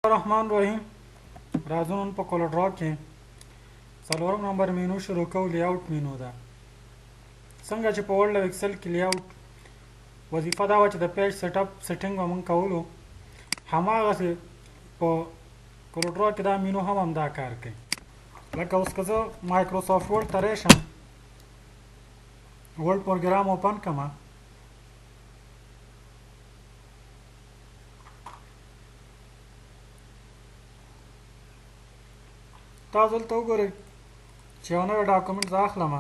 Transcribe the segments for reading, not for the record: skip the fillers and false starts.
الرحمن الرحیم. راځو نن په کولر ډرا کې څلورم نمبر مینو شروع کوو. لیاوټ مینو ده. څنګه چې په ورډ او ایکسل کې لیاوټ وظیفه دا وه چې د پیج سیټ اپ سیټینګ به موږ کولو، هماغسې په کولر ډرا کې دا مینو هم همدا کار کوي. لکه اوس که زه مایکروسافټ ورډ ته راشم، ورډ پروګرام اوپن کړمه، تاسو دلته وګورئ چې یو نوی ډاکومنټ زه اخلم.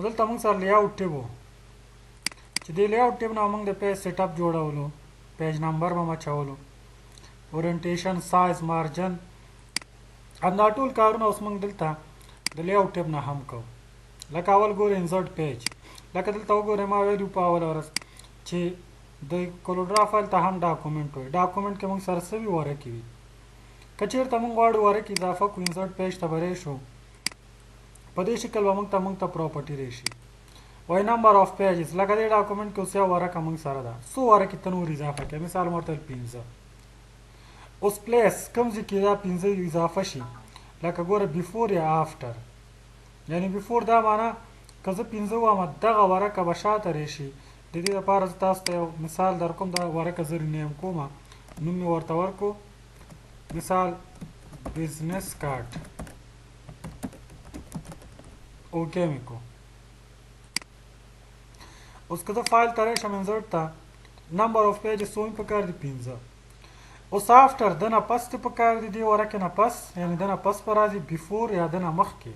دلته موږ سره لیاوټ ټیب و چې دې لیاوټ ټیب نه موږ د پیج سیټ اپ جوړولو، پیج نمبر به مچولو، اورینټیشن، سایز، مارجن، همدا ټول کارونه اوس موږ دلته د لیاوټ ټیب نه هم کوو. لکه اول ګورئ انسرټ پیج، لکه دلته وګورئ ما ویلو په اوله ورځ چې د کولر ډرا فایل ته هم ډاکومنټ وایي. ډاکومنټ کې موږ سره څه وي؟ ورقې وي. که چېرته موږ غواړو ورقې اضافه کړو، انسرټ پیج ته به راشو، په دې شکل به موږ ته پراپرټي راشي. وایي نمبر آف پیجز، لکه دې ډاکومنټ کې اوس یو ورقه موږ سره ده، څو ورقې ته نور اضافه کړئ؟ مثال ورته 15. اوس پلیس کوم ځای کې دا 15 اضافه شي؟ لکه ګوره بیفور یا آفټر، یعنی بیفور دا معنا که زه 15 وایم دغه ورقه به شاته راشي. د دې لپاره زه تاسو ته یو مثال در کوم. دا ورقه زه رینیم کوم، نوم مې ورته ورکړو، مثال بزنس کارت، اوکې مې کو. اوس که زه فایل ته راشم انسرټ ته، نمبر آف پیجز څو مې پکار دي؟ 15. اوس آفټر د نه پس دې پکار دي، دې ورقې نه پس، یعنی د نه پس به راځي، بیفور یا د نه مخکې.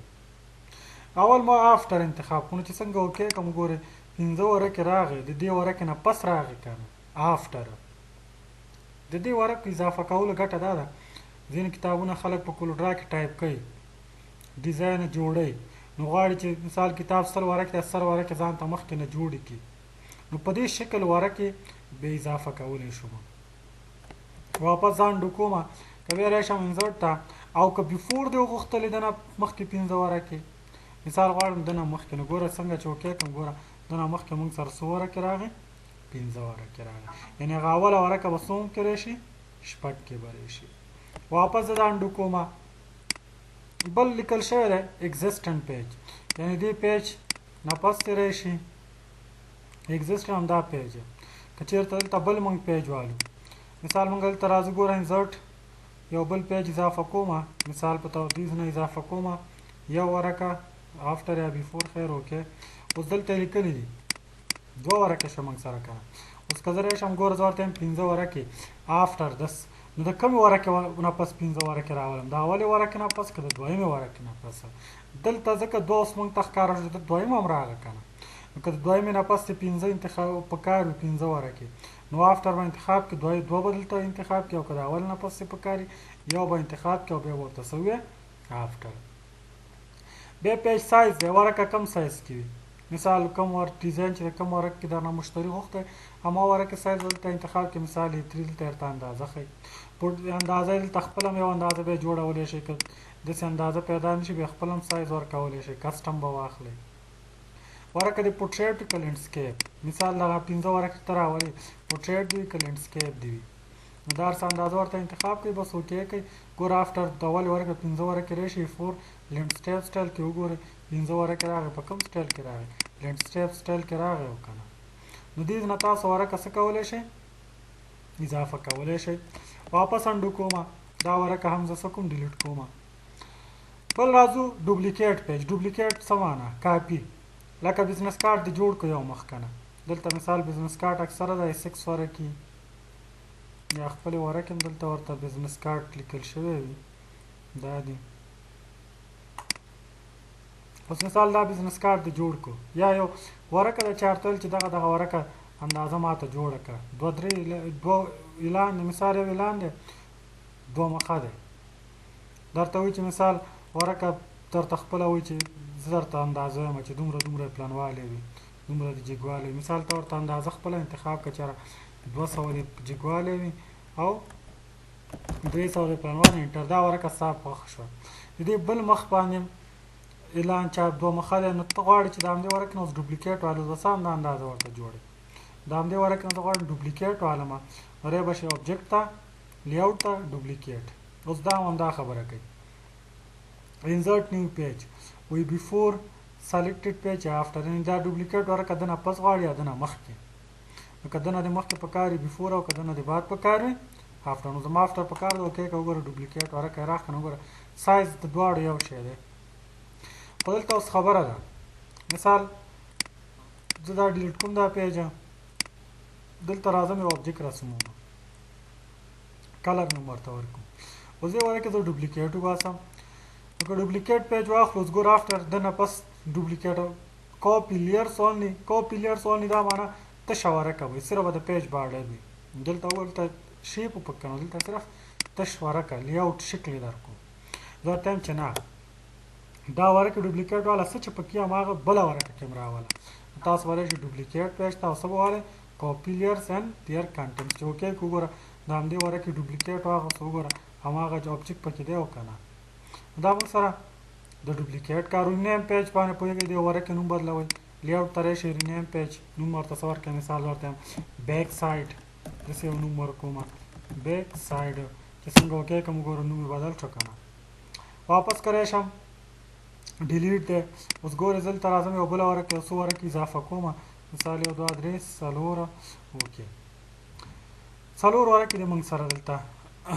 اول ما آفټر انتخاب کړو چې څنګه اوکې کوم. ګورئ 15 ورقې راغی، د دې ورقې نه پس راغی که نه آفټر. د دې ورقو اضافه کولو ګټه دا ده، ځینې کتابونه خلک په کولر ډرا کې ټایپ کوي، ډیزاین جوړوي، نو غواړي چې مثال کتاب 100 ورقې ده، 100 ورقې ځان ته مخکې نه جوړې کړي، نو په دې شکل ورقې به اضافه کولی شو. واپس ځان ډوکومه، که بیا راشم انسرټ ته، او که بیفور دې وغوښتلې د نه مخکې 15 ورقې، مثال غواړم د نه مخکې، نو ګوره څنګه چې اوکې کړم، ګوره د نه مخکې موږ سره څو ورقې راغی؟ 15 ورقې راغی. یعنې هغه اوله ورقه به څو کې راشي؟ شپږ کې به راشي. واپس زه دا انډو کومه، بل لیکل شوی دی اگزسټنټ پیج، یعنې دې پیج نه پس دې راشي. اگزسټنټ همدا پیج دی. که چېرته دلته بل موږ پیج والو، مثال موږ دلته راځو، ګوره انسرټ، یو بل پیج اضافه کومه، مثال په تودیز نه اضافه کومه، یو ورقه آفټر یا بیفور، خیر اوکې. اوس دلته لیکلي دي 2 ورقې شوه موږ سره که. اوس که زه راشم ګوره زه ورته یم 15 ورقې آفټر دس، نو د کومې ورقې نه پس 15 ورقې راولم؟ د اولې ورقې نه پس که د دویمې ورقې نه پس؟ دلته ځکه 2 اوس موږ ته ښکاره شو، د دویمه هم راغله که نه. نو که د دویمې نه پس 15 انتخاب پکار وي، 15 ورقې، نو آفټر به انتخاب کړي، 2 به دلته انتخاب کړي، او که د اول نه پس پکار وي یو به انتخاب کړي، او بیا به ورته څه ووایه؟ آفټر. بیا پیج سایز دی، ورقه کم سایز کې وي، مثال کم ډیزاین چې د کم ورقې کې درنه مشتري غوښتی، همه ورقې سایز دلته انتخاب کړي، مثال A3 دلته درته اندازه ښیي. اندازه یې دلته خپله هم یو اندازه بیا جوړولی شئ، که داسې اندازه پیدا نه شي بیا خپل هم سایز ورکولی شئ، کسټم به واخلئ. ورقه د پورټریټ که لینډسکیپ، مثال دغه 15 ورقې ته راولئ، پورټریټ دې وي که لینډسکیپ دې وي، نو دا هر څه اندازه ورته انتخاب کړئ، بس اوکې کړئ. ګوره آفټر د اولې ورقې 15 ورقې راشي، فور لینډسکیپ سټایل کې وګورئ 15 ورقې راغی. په کوم سټایل کې راغی؟ لینډسکیپ سټایل کې راغی او که نه. نو دې نه تاسو ورقه څه کولی شئ؟ اضافه کولی شئ. واپس انډو کومه، دا ورقه هم زه څه کوم؟ ډیلیټ کومه. بل راځو ډوپلیکیټ پیج. ډوپلیکیټ څه معنا؟ کاپي. لکه بزنس کارت دې جوړ کړو یو مخ که نه، دلته مثال بزنس کارت اکثره د A6 ورقې یا خپلې ورقې هم دلته ورته بزنس کارت لیکل شوی وي، دا دي. اوس مثال دا بزنس کارت دې جوړ کړو، یا یو ورقه ده چې ورته ویل چې دغه ورقه اندازه ماته جوړه کړه، 2 اعلان دی، مثال یو اعلان دی 2 مخه دی، درته وایي چې مثال ورقه درته خپله وایي چې زه درته اندازه وایم چې دومره دومره پلنوالی وي، دومره د جګوالی وي، مثال ته ورته اندازه خپله انتخاب کړه چې 200 د جګوالی وي او 300 د پلنوالی، انټر. دا ورقه ستا خوښه شوه. د دې بل مخ باندې اعلان چاپ 2 مخه دی، نو ته غواړې چې د همدې ورقې نه اوس ډوپلیکیټ والو، بس همدا اندازه ورته جوړې. د همدې ورقې نه زه غواړم ډوپلیکیټ والمه، نو رای به شي اوبجیکټ ته لیاوټ ته ډوپلیکیټ. اوس دا همدا خبره کوي. انسرټ نیو پیج وی بیفور سلیکټډ پیج افټر، یعنې دا ډوپلیکیټ ورکه دنه پس غواړي یا دنه مخکې. نو که دنه د مخکې په کار وي بیفور او که دنه د بعد په کار وي افټر. نو زما افټر په کار دی. اوکې که وګوره ډوپلیکیټ ورکه یې راښکه. نو وګوره سایز د دواړو یو شی دی. خو دلته اوس خبره ده، مثال زه دا ډیلیټ کوم دا پیج، دلته راځم یو ابجیکټ رسموم، کلر نوم ورته ورکوم. اوس دې واره کې زه ډوپلیکیټ وباسم. نو که ډوپلیکیټ پیج واخلو اوس ګوره افټر دنه پس ډوپلیکیټ کاپي لیرس اونلی. کاپي لیرس اونلی دا معنی تشه ورکه وي، صرف د پیج بارډر وي. دلته ورته شیپ وپکه نو دلته صرف تش ورکه لیاوټ شکل یې درکړو. زه ورته یم چې نه دا ورکه ډوپلیکیټ والا څه چې پکې هماغه بله ورکه کې م راوله. تاسو ولی شي ډوپلیکیټ پیج ته او څه به وایئ کاپي لیرس اینډ دیئر کنټینټس. چې اوکې که وګوره د همدې ورکې ډوپلیکیټ واخیست وګوره هماغه ابجیکټ پکې دی او که نه. دا موږ سره د ډوپلیکیټ کار. رینیم پیج باندې پوهېږئ د ورکې نوم بدلوئ. لیاوټ ته راشئ رینیم پیج نوم ورته څه ورکړئ، مثال ورته یم بیک سایډ، داسې یو نوم ورکومه بیک سایډ چې څنګه اوکې کړم وګوره نوم یې بدل شو که نه. واپس کری شم ډیلیټ دی. اوس ګورئ زه دلته راځم یو بله ورکې یو څو ورکې اضافه کومه، مثال 1 2 3 4 اوکې 4 ورکې دي موږ سره دلته.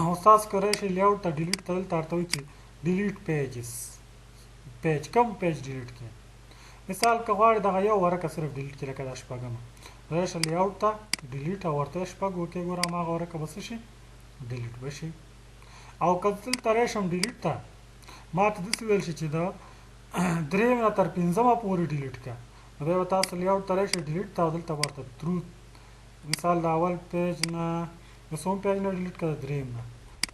اوس تاسو کری شئ لیاوټ ته ډیلیټ ته دلته ورته وایي چې ډیلیټ پیجز پیج کوم پیج ډیلیټ کړي. مثال که غواړئ دغه یو ورکه صرف ډیلیټ کړي لکه دا شپږمه، راشه لیاوټ ته ډیلیټ او ورته شپږ اوکې ګوره هماغه ورکه به څه شي ډیلیټ به شي. او که دلته راشم ډیلیټ ته ما ته داسې ویل شي چې د 3 نه تر 5 پورې ډیلیټ کړه، نو بیا به تاسو لیاوټ ته راشئ ډیلیټ ته او دلته ورته ترو مثال د اول پیج نه د څوم پیج نه ډیلیټ کړه د 3 نه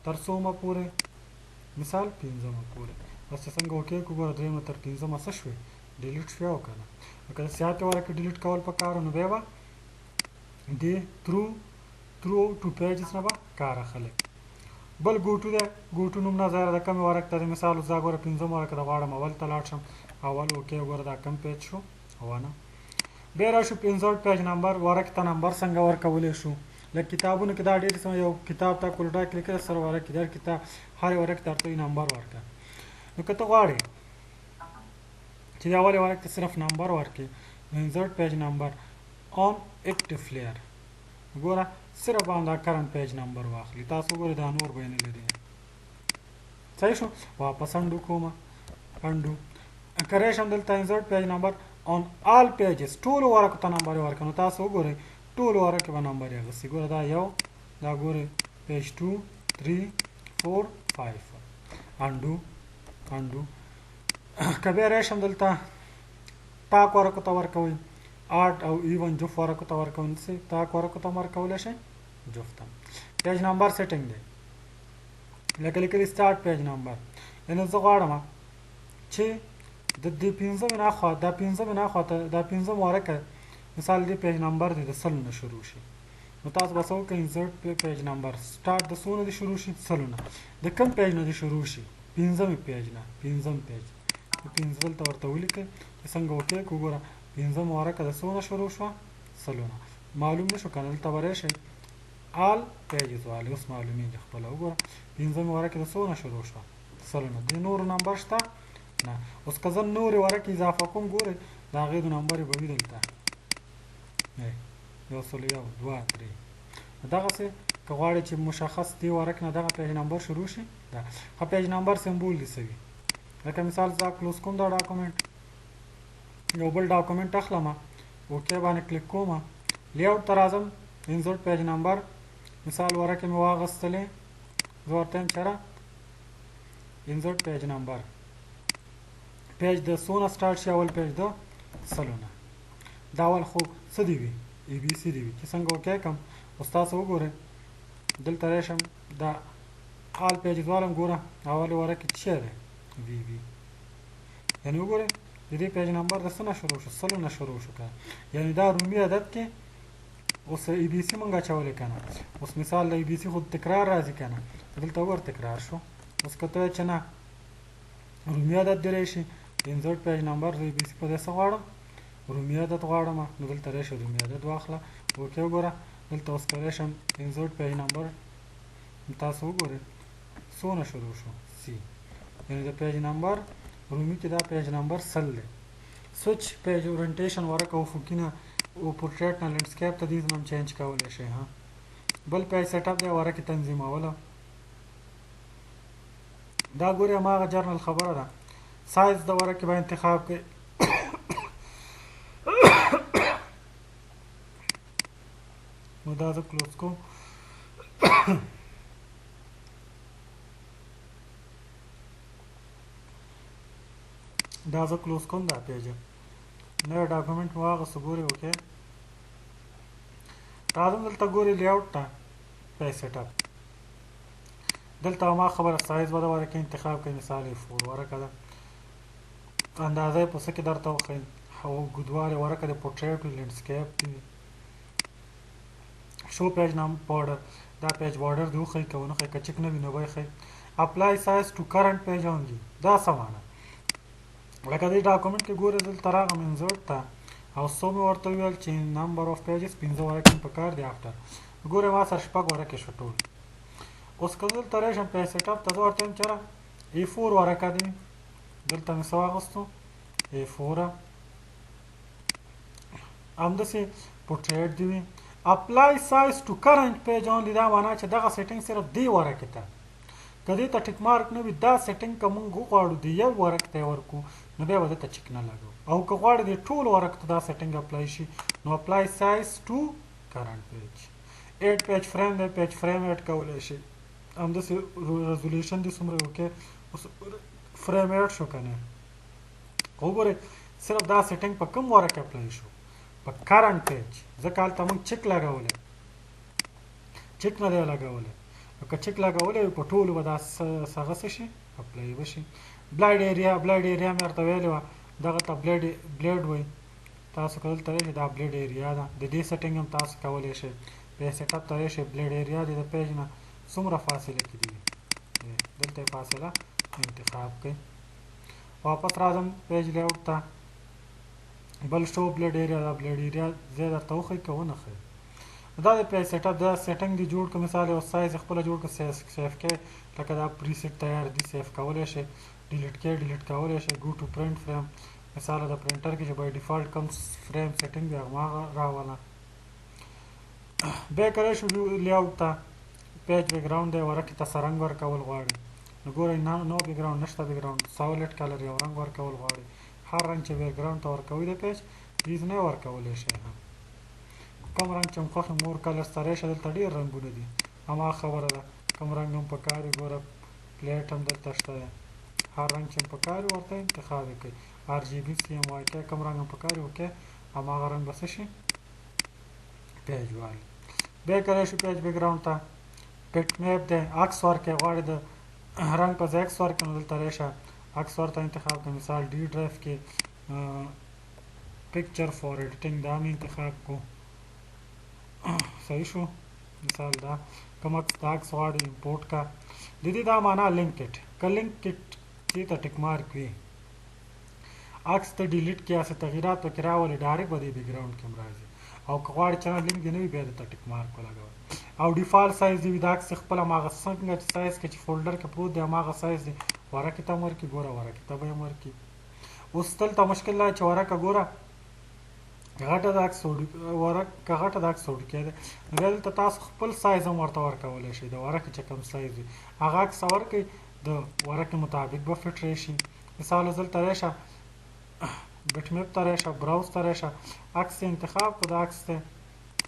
تر څومه پورې مثال 5 پورې. بس چې څنګه اوکې کړو ګوره 3 نه تر 5 څه شوې ډیلیټ شوې او که نه. نو که د زیاتې ورکې ډیلیټ کول پکار نو بیا به دې ترو ټو پیجز نه به کار اخلئ. بل ګوټو دی، ګوټو نوم نه ځای د کمې ورک ته دی. مثال اوس دا ګوره 5 ورکه د غواړم اول ته لاړ شم اول اوکې ګوره دا کم پیج شو ونه. بیا راشو انسرټ پیج نمبر ورک ته نمبر څنګه ورکولی شو. لکه کتابونو کې دا ډېر یو کتاب تا کولټا کې لیکلی سره ورکې در کتاب هر ورک ته ورته نمبر ورکړه. نو که ته غواړې چې د اولې ورک ته صرف نمبر ورکړې نو انسرټ پیج نمبر آن اکټیف لیئر ګوره صرف هم دا کرنټ پیج نمبر واخلي. تاسو ګورئ دا نور به یې نه لري. صحیح شو. واپس انډو کومه انډو کری شم دلته انسرټ پیج نمبر آن آل پیجز ټولو ورکو ته نمبر یې ورکړه. نو تاسو وګورئ ټولو ورکې به نمبر یې اخیستي. ګوره دا یو دا ګورئ پیج 2 3 4 5 انډو که بیا راشم دلته ټاک ورکو ته ورکوئ آرټ او ایون جفت ورکو ته ورکوئ. داسې ټاک ورکو ته هم ورکولی شئ جفت هم. پیج نمبر سیټینګ دی لکه لیکلي سټارټ پیج نمبر، یعنې زه غواړم چې د دې 5 نه اخوا دا 5 نه اخوا ته دا 5 ورکه مثال دې پیج نمبر دی د 100 نه شروع شي. نو تاسو به څه وکړئ انسرټ پیج نمبر سټارټ د څو نه دی شروع شي 100 نه. د کوم پیج نه دی شروع شي 5 پیج نه 5 پیج 5 دلته ورته ولیکئ چې څنګه اوکې کړو. ګوره 5 ورکه د څو نه شروع شوه 100 نه. معلوم نه شو که نه دلته به راشئ آل پیجز والی اوس معلومیږي خپله. وګوره 5 ورکې د څو نه شروع شوه 100 نه. د نورو نمبر شته نه. اوس که زه نورې ورکې اضافه کوم ګورئ د هغې د نمبر یې به وي دلته 101 2 3. دغسې که غواړئ چې مشخص دې ورک نه دغه پیج نمبر شروع شي دا ښه پیج نمبر سمبول دې څه وي. لکه مثال زه کلوز کوم دا ډاکومنټ یو بل ډاکومنټ اخلم اوکې باندې کلیک کوم لیاوټ ته راځم انسرټ پیج نمبر مثال ورکې مې واغستلې زه ورته یم چېرې انسرټ پیج نمبر پیج د څو نه سټارټ شي اول پیج د 100 نه. دا اول خو څه دی وي ای بي سي دی وي چې څنګه اوکې کړم. اوس تاسو وګورئ دلته راشم دا آل پیجز والم ګوره اولې ورکې څه دی وي وي یعنې وګورئ د دې پیج نمبر د څه نه شروع شو 100 نه شروع شو که یعنې دا رومي عدد کې اوس ای بي سي مونږ اچولی که نه. اوس مثال د ای بي سي خو تکرار راځي که نه دلته وګوره تکرار شو. اوس که ته وایې چې نه رومي عدد دې راشي انسرټ پیج نمبر د ای بي سي په دې څه غواړم رومي عدد غواړم نو دلته راشي رومي عدد واخله اوکې وګوره دلته اوس که راشم انسرټ پیج نمبر تاسو وګورئ څونه شروع شو سی، یعنی د پیج نمبر رومي کې دا پیج نمبر 100 دی. سوچ پیج اورینټیشن ورکه افقینه او پورټریټ نه لینډسکیپ ته دې نوم چینج کولی شئ. ها بل پیج سیټ اپ دی ورکه تنظیموله. دا ګورئ هماغه جرنل خبره ده. سایز د ورکې به انتخاب کړئ. نو دا زه کلوز کوم. دا زه کلوز کوم دا پیج. نوی ډاکومنټ مو واغسته ګورئ اوکې. راځم دلته ګورئ لیاوټ ته پیج سیټ اپ. دلته ما خبره سایز به د ورکې انتخاب کړئ. مثال یې 4 ورکه ده. اندازه یې په څه کې درته وښیم. اوږدوالی ورکه د پورټریټ وي لینډسکیپ وي. شو پیج نام بارډر دا پیج بارډر دی وښئ که ونه ښئ که چک نه وي نو به یې ښئ. اپلای سایز ټو کرنټ پیج اونلي دا څه معنی لکه دې ډاکومنټ کې ګورئ دلته راغلم انزرټ ته او څو مې ورته وویل چې نمبر آف پیجز 15 ورکې مې پکار دی افټر. ګورئ ما سره 6 ورکې شو ټول. اوس که دلته راشم پیج سیټ اپ ته زه ورته وایم چېرې A4 ورکه دی. دلته مې څه واخیستو A4 همداسې پورټریټ دی وي. اپلای سایز ټو کرنټ پیج اونلي دا معنا چې دغه سیټینګ صرف دې ورکې ته که دې ته ټیک مارک نه وي دا سیټینګ که موږ وغواړو د یو ورک ته یې ورکړو نو بیا به دته چک نه لګو. او که غواړو د ټول ورک ته دا سیټینګ اپلای شي نو اپلای سایز ټو کرنټ پیج. ایډ پیج فریم دی پیج فریم ایډ کولی شي. همداسې ریزولیوشن دې څومره وکړي اوس فریم ایډ شو که نه. وګورئ صرف دا سیټینګ په کوم ورک اپلای شو په کرنټ پیج. ځکه هلته موږ چک لګولی چک نه دی لګولی. که چک لګولی وي په ټولو به دا هغه څه شي اپلای به شي. بلایډ ایریا مې ورته ویلې وه دغه ته بلیډ وایي. تاسو که دلته راشئ دا بلیډ ایریا ده. د دې سیټینګ هم تاسو کولی شئ. پیج سیټ اپ ته راشئ بلیډ ایریا دې د پیج نه څومره فاصله کې دي دلته یې فاصله انتخاب کړئ. واپس راځم پیج لیاوټ ته. بل شو بلیډ ایریا دا بلیډ ایریا ځای درته وښئ که ونه ښئ. دا د پیج سیټ اپ دا سیټینګ دې جوړ کړه. مثال یو سایز یې خپله جوړ کړه سیف کړئ. لکه دا پري سیټ تیار دي سیف کولی شئ. ډیلیټ کړئ ډیلیټ کولی شئ. ګو ټو پرنټ فریم مثال د پرنټر کې چې بای ډیفالټ کوم فریم سیټینګ وي هماغه راوله. بیا کولی شو لیاوټ ته پیج بیکګراونډ دی ورکې ته څه رنګ ورکول غواړئ نو ګورئ نو بیکګراونډ نشته بیکګراونډ ساولټ کلر یو رنګ ورکول غواړئ. هر رنګ چې بیکګراونډ ته ورکوئ د پیج پلیز نه ورکولی شئ. کوم رنګ چې مو خوښ مور کلرز ته راشئ دلته ډېر رنګونه دي هماغه خبره ده. کوم رنګ هم پکار وي ګوره پلیټ هم دلته شته دی. هر رنګ چې هم پکار وي ورته انتخاب یې کړئ. RGB CMYK کوم رنګ هم پکار وي اوکې هماغه رنګ به څه شي پیج والي. بیا کولی شو پیج بیکګراونډ ته پټ میپ دی عکس ورکړئ. غواړئ د رنګ په ځای عکس ورکړئ نو دلته راشئ عکس ورته انتخاب کړئ. مثال ډي ډرایو کې پکچر فور ایډیټینګ دا مې انتخاب کړو. صحیح شو. مثال دا کوم عکس دا عکس غواړئ امپورټ کا. د دې دا معنا لینک کټ که لینک کټ دې ته ټیک مارک وي عکس ته ډیلیټ کې هسې تغیرات پکې راولي ډایرکټ به دې بیکګراونډ کې هم راځي. او که غواړئ چې نه لینک دې نه وي بیا دې ته ټیک مارک ولګوئ. او ډیفالټ سایز دې وي د عکس خپل هماغه څنګه چې سایز کې چې فولډر کې پروت دی هماغه سایز دی ورکې ته هم ورکړي. ګوره ورکې ته به یې هم ورکړي. اوس دلته مشکل دا چې ورکه ګوره غټه د عکس که غټه د عکس وړوکی دی نو بیا دلته تاسو خپل سایز هم ورته ورکولی شئ. د ورکې چې کوم سایز وي هغه عکس ورکئ د ورکې مطابق به فټ راشي. مثال اوس دلته راشه بټ میپ ته راشه براوز ته راشه عکس یې انتخاب کړو د عکس دی.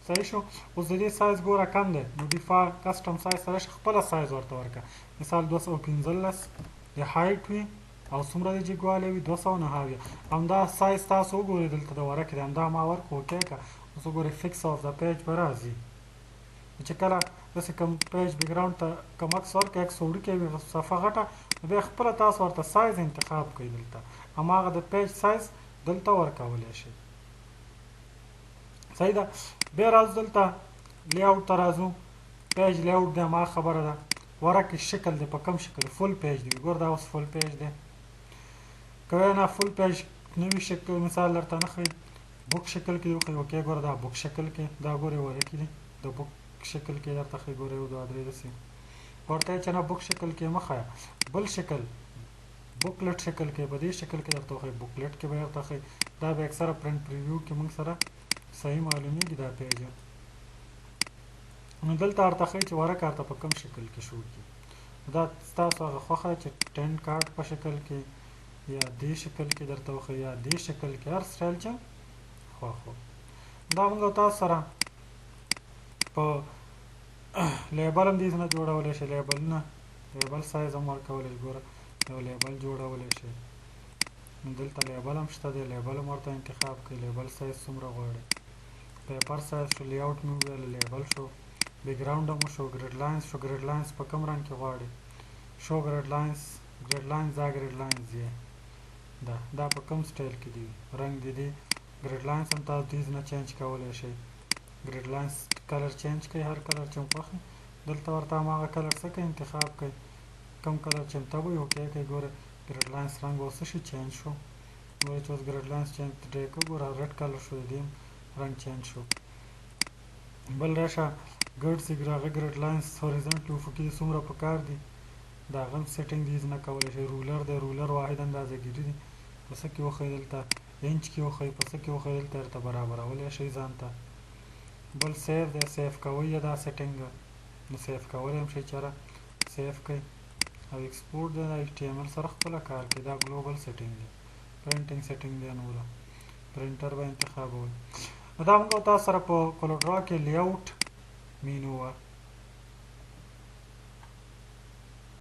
صحیح شو. اوس د دې سایز ګوره کم دی نو ډیفالټ کسټم سایز ته راشه خپله سایز ورته ورکړه. مثال 215 د هایټ وي او څومره د جګوالی وي 209 همدا سایز تاسو وګورئ دلته د ورکې دی همدا ما ورکړو اوکې که. اوس وګورئ فکس آف د پیج به راځي چې کله داسې کوم پیج بیکګراونډ ته کوم عکس ورکړئ عکس وړوکی وي صفحه غټه نو بیا خپله تاسو ورته سایز انتخاب کړئ. دلته هماغه د پیج سایز دلته ورکولی شئ. صحیح ده. بیا راځو دلته لیاوټ ته راځو. پیج لیاوټ دی هماغه خبره ده. ورکې شکل دی په کوم شکل فل پیج دی. ګوره دا اوس فل پیج دی. که نه فل پیج نوي شکل مثال درته نه ښایي بک شکل کې وښایي اوکې. ګوره دا بک شکل کې دا ګورئ ورکې دي د بک شکل کې درته ښایي. ګوره 1 2 3 داسې ورته چې نه بوک شکل کې مخه بل شکل بوکلټ شکل کې په دې شکل کې درته وښایي بوکلټ کې به درته وښایي دا به اکثره پرنټ پریویو کې موږ سره صحیح معلومیږي دا پیج نو دلته ورته ښایي چې ورک ورته په کوم شکل کې شو کړي دا ستاسو هغه خوښه چې 10 کارت په شکل کې یا دې شکل کې درته وښایي یا دې شکل کې هر سټایل چې خوښ وو دا موږ تاسو سره په لیبل هم دې نه جوړولی شي لیبل سایز هم ورکولی شي ګوره یو لیبل جوړولی شي نو دلته لیبل هم شته دی لیبل هم ورته انتخاب کړئ لیبل سایز څومره غواړئ پیپر سایز شو لیاوټ مې وویل لیبل شو بیکګراوند هم شو ګریډ لاینز شو ګریډ لاینز په کوم رنګ کې غواړئ شو ګریډ لاینز دا ګریډ لاینز یې دا په کوم سټایل کې دی رنګ دی ګریډ لاینز هم تاسو دیز نه چینج کولی شئ ګریډ لاینز کلر چینج کړئ هر کلر چې مو خوښ دلته ورته هماغه کلر څه کوئ انتخاب کړئ کوم کلر چې مطابق یې اوکې کړئ ګوره ګریډ لاینز رنګ اوس څه شي چینج شو ګوره چې اوس ګریډ لاینز چینج ډی کړو ګوره ریډ کلر شو د دې رنګ چینج شو بل راشه ګرډز هغه ګریډ لاینز هوریزونټل افقي څومره پکار دي د هغه هم سیټینګ دیز نه کولی شئ رولر دی رولر واحد اندازه ګیري دي په څه کې وښایي دلته انچ کې وښایي په څه کې وښایي دلته درته برابرولی شئ ځان ته بل سیف دی سیف کوئ یې دا سیټینګ نو سیف کولی هم شئ چېرې سیف کړئ او ایکسپورټ دی دا HTML سره خپله کار کوي دا ګلوبل سیټینګ دی پرنټینګ سیټینګ دی نوره پرنټر به انتخابوئ دا موږ تاسو سره په کولوډرا کې لیاوټ مینو وه